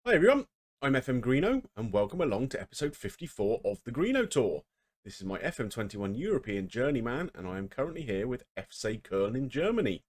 Hi everyone, I'm FMGreeno and welcome along to episode 54 of the Greeno Tour. This is my FM21 European journeyman and I am currently here with FC Köln in Germany.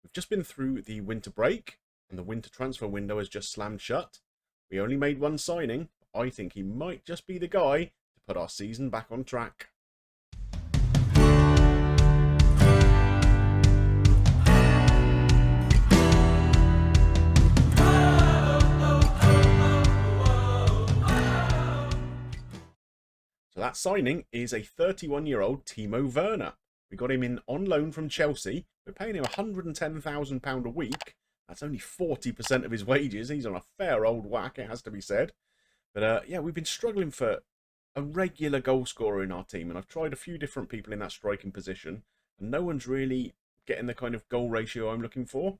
We've just been through the winter break and the winter transfer window has just slammed shut. We only made one signing, but I think he might just be the guy to put our season back on track. So that signing is a 31-year-old Timo Werner. We got him in on loan from Chelsea. We're paying him £110,000 a week. That's only 40% of his wages. He's on a fair old whack, it has to be said. But yeah, we've been struggling for a regular goal scorer in our team. And I've tried a few different people in that striking position. And no one's really getting the kind of goal ratio I'm looking for.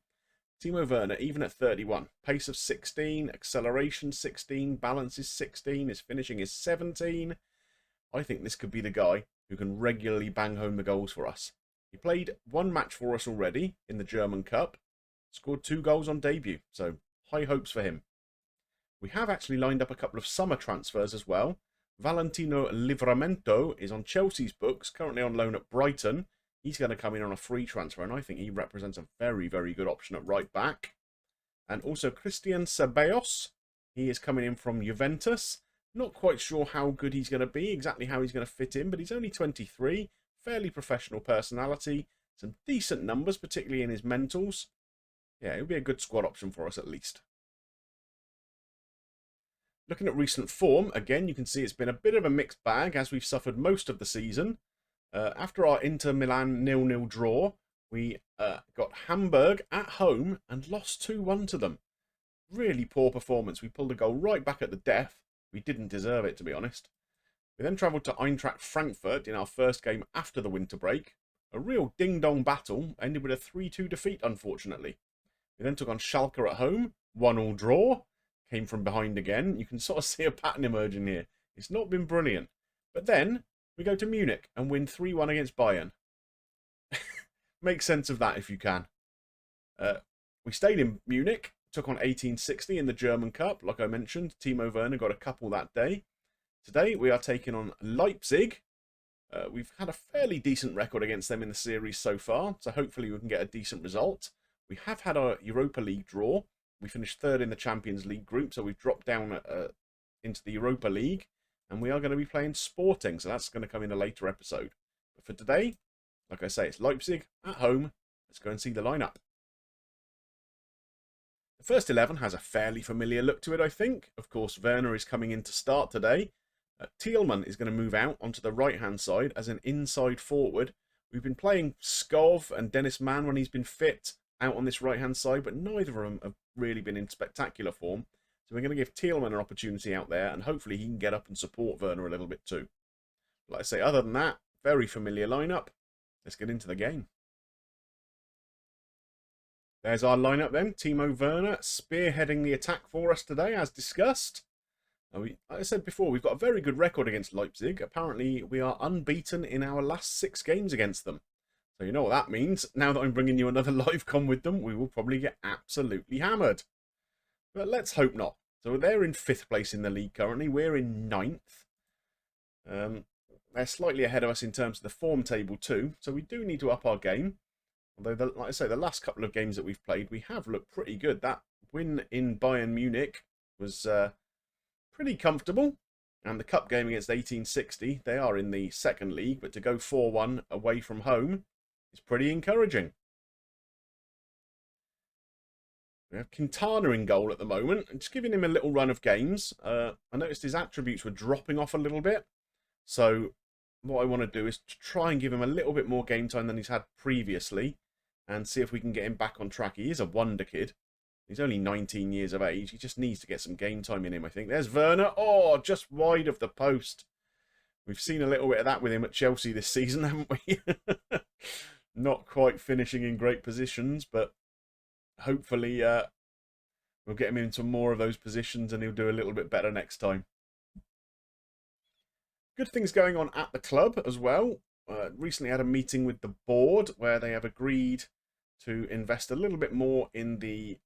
Timo Werner, even at 31, pace of 16, acceleration 16, balance is 16, his finishing is 17. I think this could be the guy who can regularly bang home the goals for us. He played one match for us already in the German Cup, scored 2 goals on debut, so high hopes for him. We have actually lined up a couple of summer transfers as well. Valentino Livramento is on Chelsea's books, currently on loan at Brighton. He's going to come in on a free transfer, and I think he represents a very, very good option at right back. And also Christian Ceballos, he is coming in from Juventus. Not quite sure how good he's going to be, exactly how he's going to fit in, but he's only 23, fairly professional personality, some decent numbers, particularly in his mentals. Yeah, he'll be a good squad option for us at least. Looking at recent form, again, you can see it's been a bit of a mixed bag as we've suffered most of the season. After our Inter Milan 0-0 draw, we got Hamburg at home and lost 2-1 to them. Really poor performance. We pulled a goal right back at the death. We didn't deserve it, to be honest. We then travelled to Eintracht Frankfurt in our first game after the winter break. A real ding-dong battle, ended with a 3-2 defeat, unfortunately. We then took on Schalke at home, 1-1 draw, came from behind again. You can sort of see a pattern emerging here. It's not been brilliant. But then, we go to Munich and win 3-1 against Bayern. Make sense of that if you can. We stayed in Munich. Took on 1860 in the German Cup. Like I mentioned, Timo Werner got a couple that day. Today we are taking on Leipzig. We've had a fairly decent record against them in the series so far, so hopefully we can get a decent result. We have had our Europa League draw. We finished 3rd in the Champions League group, so we've dropped down into the Europa League, and we are going to be playing Sporting, so that's going to come in a later episode. But for today, like I say, it's Leipzig at home. Let's go and see the lineup. The first 11 has a fairly familiar look to it, I think. Of course, Werner is coming in to start today. Thielman is going to move out onto the right-hand side as an inside forward. We've been playing Skov and Dennis Mann when he's been fit out on this right-hand side, but neither of them have really been in spectacular form. So we're going to give Thielman an opportunity out there, and hopefully he can get up and support Werner a little bit too. Like I say, other than that, very familiar lineup. Let's get into the game. There's our lineup then. Timo Werner spearheading the attack for us today, as discussed. Like I said before, we've got a very good record against Leipzig. Apparently, we are unbeaten in our last 6 games against them. So you know what that means. Now that I'm bringing you another live con with them, we will probably get absolutely hammered. But let's hope not. So they're in 5th place in the league currently. We're in 9th. They're slightly ahead of us in terms of the form table too. So we do need to up our game. Although, like I say, the last couple of games that we've played, we have looked pretty good. That win in Bayern Munich was pretty comfortable. And the cup game against 1860, they are in the 2nd league, but to go 4-1 away from home is pretty encouraging. We have Quintana in goal at the moment, and just giving him a little run of games. I noticed his attributes were dropping off a little bit. So what I want to do is to try and give him a little bit more game time than he's had previously, and see if we can get him back on track. He is a wonder kid. He's only 19 years of age. He just needs to get some game time in him, I think. There's Werner. Oh, just wide of the post. We've seen a little bit of that with him at Chelsea this season, haven't we? Not quite finishing in great positions, but hopefully we'll get him into more of those positions and he'll do a little bit better next time. Good things going on at the club as well. Recently had a meeting with the board where they have agreed to invest a little bit more in the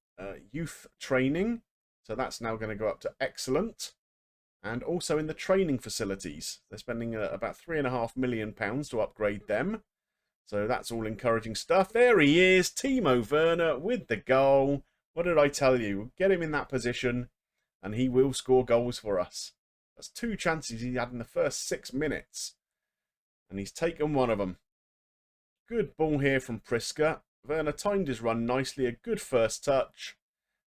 youth training So that's now going to go up to excellent. And also in the training facilities. They're spending about £3.5 million to upgrade them. So that's all encouraging stuff. There he is, Timo Werner with the goal. What did I tell you? Get him in that position and he will score goals for us. That's 2 chances he had in the first 6 minutes. And he's taken one of them. Good ball here from Priske. Werner timed his run nicely. A good first touch.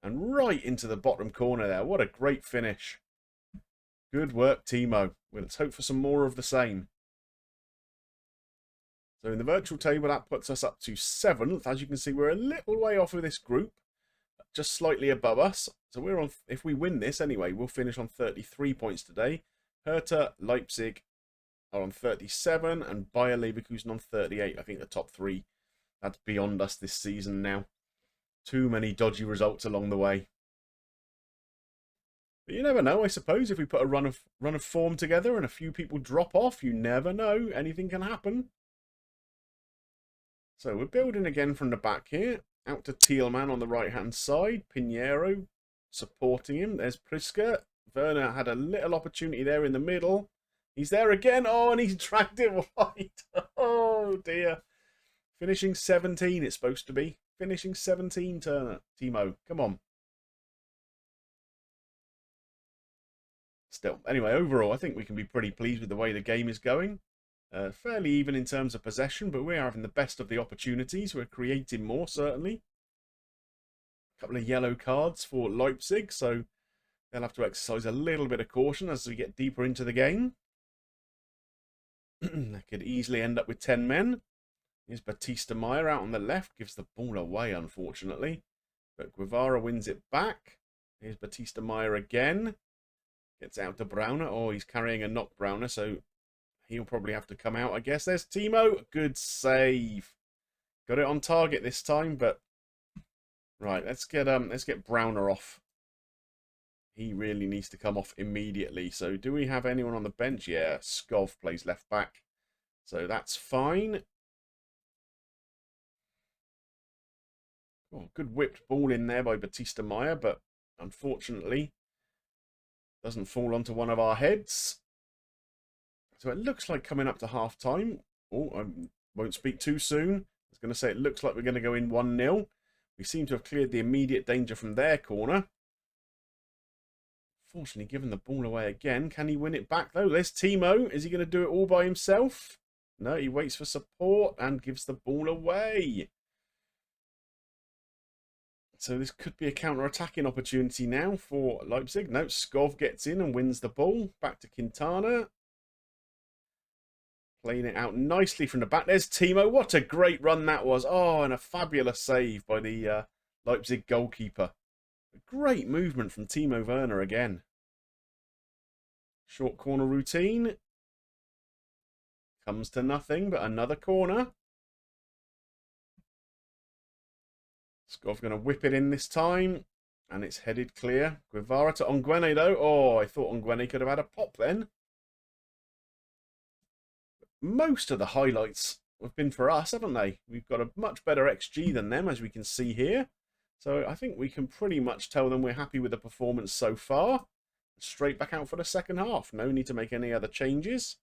And right into the bottom corner there. What a great finish. Good work, Timo. Well, let's hope for some more of the same. So in the virtual table, that puts us up to 7th. As you can see, we're a little way off of this group. Just slightly above us. So we're on. If we win this anyway, we'll finish on 33 points today. Hertha, Leipzig are on 37 and Bayer Leverkusen on 38. I think the top 3, that's beyond us this season now. Too many dodgy results along the way. But you never know, I suppose. If we put a run of form together and a few people drop off, you never know. Anything can happen. So we're building again from the back here. Out to Thielman on the right-hand side. Pinheiro supporting him. There's Priske. Werner had a little opportunity there in the middle. He's there again. Oh, and he's dragged it wide. Oh, dear. Finishing 17, it's supposed to be. Finishing 17, Turner. Timo, come on. Still, anyway, overall, I think we can be pretty pleased with the way the game is going. Fairly even in terms of possession, but we're having the best of the opportunities. We're creating more, certainly. A couple of yellow cards for Leipzig, so they'll have to exercise a little bit of caution as we get deeper into the game. That could easily end up with 10 men. Here's Batista Meyer out on the left, gives the ball away, unfortunately. But Guevara wins it back. Here's Batista Meyer again. Gets out to Browner. Oh, he's carrying a knock Browner, so he'll probably have to come out, I guess. There's Timo. Good save. Got it on target this time, but right, let's get Browner off. He really needs to come off immediately. So do we have anyone on the bench? Yeah, Skov plays left back. So that's fine. Oh, good whipped ball in there by Batista Meyer, but unfortunately doesn't fall onto one of our heads. So it looks like coming up to half-time. Oh, I won't speak too soon. I was going to say it looks like we're going to go in 1-0. We seem to have cleared the immediate danger from their corner. Fortunately, given the ball away again. Can he win it back, though? There's Timo. Is he going to do it all by himself? No, he waits for support and gives the ball away. So this could be a counter-attacking opportunity now for Leipzig. No, Skov gets in and wins the ball. Back to Quintana. Playing it out nicely from the back. There's Timo. What a great run that was. Oh, and a fabulous save by the Leipzig goalkeeper. A great movement from Timo Werner again. Short corner routine. Comes to nothing, but another corner. Skov going to whip it in this time. And it's headed clear. Guevara to Onguene, though. Oh, I thought Onguene could have had a pop then. Most of the highlights have been for us, haven't they? We've got a much better XG than them, as we can see here. So I think we can pretty much tell them we're happy with the performance so far. Straight back out for the second half. No need to make any other changes.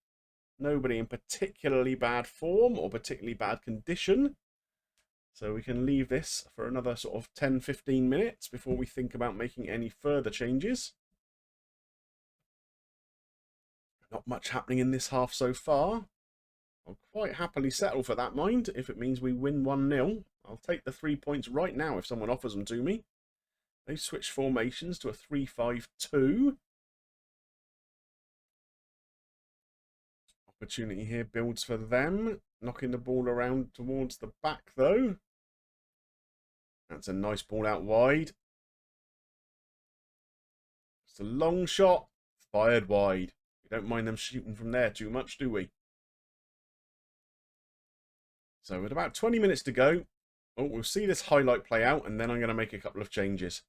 Nobody in particularly bad form or particularly bad condition. So we can leave this for another sort of 10-15 minutes before we think about making any further changes. Not much happening in this half so far. I'll quite happily settle for that, mind, if it means we win 1-0. I'll take the 3 points right now if someone offers them to me. They've switched formations to a 3-5-2. Opportunity here builds for them. Knocking the ball around towards the back, though. That's a nice ball out wide. It's a long shot. Fired wide. We don't mind them shooting from there too much, do we? So with about 20 minutes to go, we'll see this highlight play out, and then I'm going to make a couple of changes.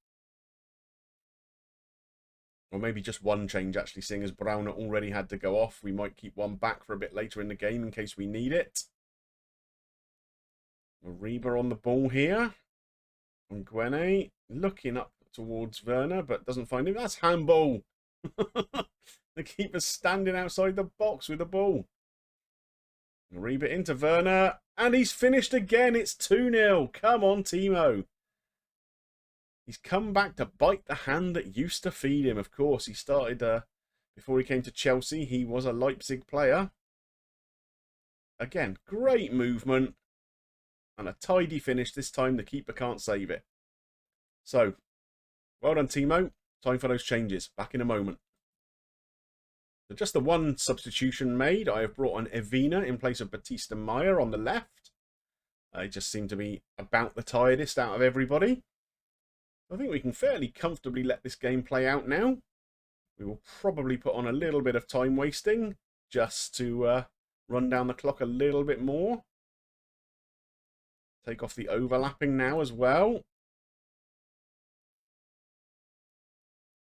Or maybe just one change, actually, seeing as Browner already had to go off. We might keep one back for a bit later in the game in case we need it. Reba on the ball here. Onguene looking up towards Werner, but doesn't find him. That's handball. The keeper's standing outside the box with the ball. Reeb it into Werner, and he's finished again. It's 2-0. Come on, Timo. He's come back to bite the hand that used to feed him. Of course, he started, before he came to Chelsea, he was a Leipzig player. Again, great movement. And a tidy finish. This time the keeper can't save it. So, well done, Timo. Time for those changes. Back in a moment. So just the one substitution made. I have brought on Evina in place of Batista Meyer on the left. They just seem to be about the tiredest out of everybody. I think we can fairly comfortably let this game play out now. We will probably put on a little bit of time wasting just to run down the clock a little bit more. Take off the overlapping now as well.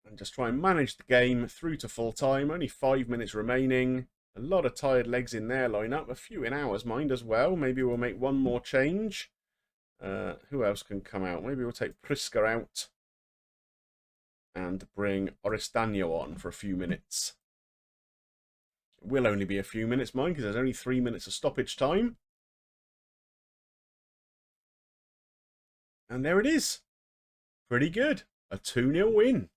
And just try and manage the game through to full time. Only 5 minutes remaining. A lot of tired legs in their lineup. A few in ours, mind, as well. Maybe we'll make one more change. Who else can come out? Maybe we'll take Priske out and bring Orestano on for a few minutes. It will only be a few minutes, mind, because there's only 3 minutes of stoppage time. And there it is. Pretty good. A 2-0 win.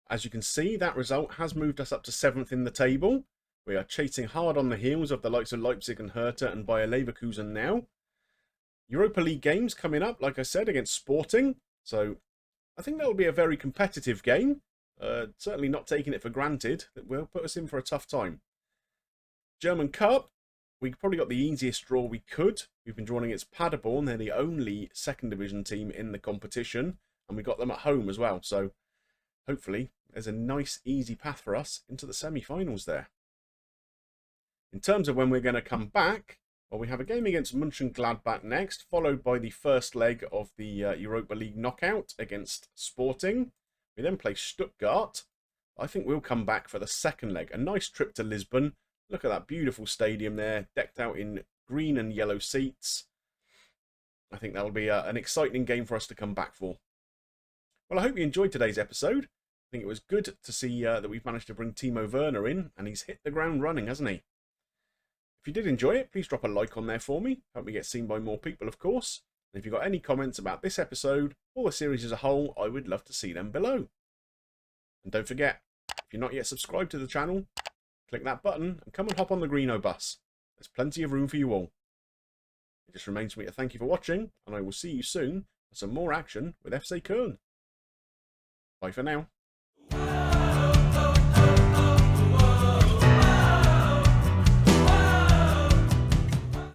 As you can see, that result has moved us up to 7th in the table. We are chasing hard on the heels of the likes of Leipzig and Hertha and Bayer Leverkusen now. Europa League games coming up, like I said, against Sporting. So I think that will be a very competitive game. Certainly not taking it for granted. That will put us in for a tough time. German Cup. We probably got the easiest draw we could. We've been drawing against Paderborn. They're the only second division team in the competition. And we got them at home as well. So hopefully there's a nice, easy path for us into the semi-finals there. In terms of when we're going to come back, well, we have a game against Mönchengladbach next, followed by the first leg of the Europa League knockout against Sporting. We then play Stuttgart. I think we'll come back for the second leg. A nice trip to Lisbon. Look at that beautiful stadium there, decked out in green and yellow seats. I think that'll be an exciting game for us to come back for. Well, I hope you enjoyed today's episode. I think it was good to see that we've managed to bring Timo Werner in, and he's hit the ground running, hasn't he? If you did enjoy it, please drop a like on there for me. Help me get seen by more people, of course. And if you've got any comments about this episode or the series as a whole, I would love to see them below. And don't forget, if you're not yet subscribed to the channel, click that button and come and hop on the Greenobus. There's plenty of room for you all. It just remains for me to thank you for watching, and I will see you soon for some more action with FC Köln. Bye for now.